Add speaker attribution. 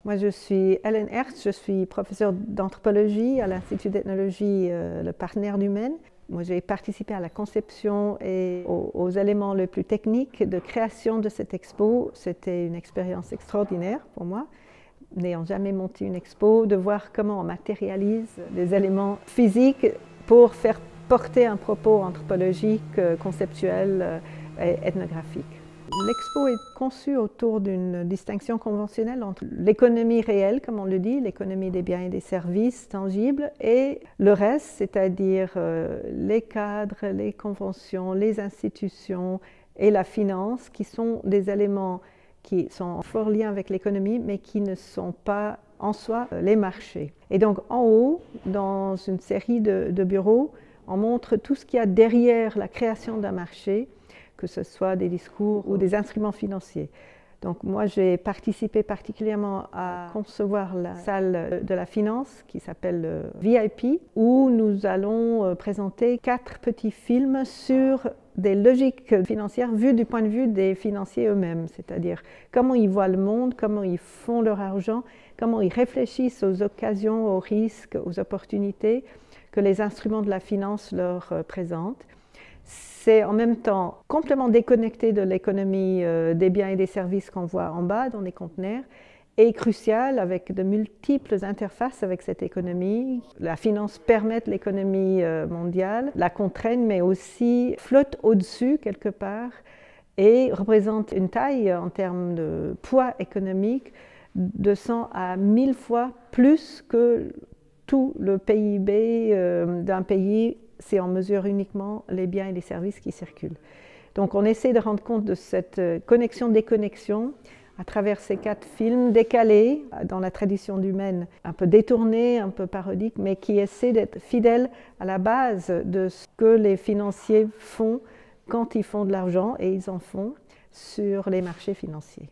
Speaker 1: Moi, je suis Hélène Hertz, je suis professeure d'anthropologie à l'Institut d'ethnologie Le Partenaire du Maine. Moi, j'ai participé à la conception et aux éléments les plus techniques de création de cette expo. C'était une expérience extraordinaire pour moi, n'ayant jamais monté une expo, de voir comment on matérialise des éléments physiques pour faire porter un propos anthropologique, conceptuel et ethnographique. L'expo est conçue autour d'une distinction conventionnelle entre l'économie réelle, comme on le dit, l'économie des biens et des services tangibles, et le reste, c'est-à-dire les cadres, les conventions, les institutions et la finance, qui sont des éléments qui sont en fort lien avec l'économie, mais qui ne sont pas en soi les marchés. Et donc en haut, dans une série de bureaux, on montre tout ce qu'il y a derrière la création d'un marché, que ce soit des discours ou des instruments financiers. Donc moi, j'ai participé particulièrement à concevoir la salle de la finance qui s'appelle VIP, où nous allons présenter 4 petits films sur des logiques financières vues du point de vue des financiers eux-mêmes, c'est-à-dire comment ils voient le monde, comment ils font leur argent, comment ils réfléchissent aux occasions, aux risques, aux opportunités que les instruments de la finance leur présentent. C'est en même temps complètement déconnecté de l'économie des biens et des services qu'on voit en bas dans les conteneurs et crucial avec de multiples interfaces avec cette économie. La finance permet l'économie mondiale, la contraigne mais aussi flotte au-dessus quelque part et représente une taille en termes de poids économique de 100 à 1000 fois plus que tout le PIB d'un pays si on mesure uniquement les biens et les services qui circulent. Donc on essaie de rendre compte de cette connexion-déconnexion à travers ces 4 films décalés dans la tradition du Maine, un peu détournés, un peu parodiques, mais qui essaient d'être fidèles à la base de ce que les financiers font quand ils font de l'argent, et ils en font sur les marchés financiers.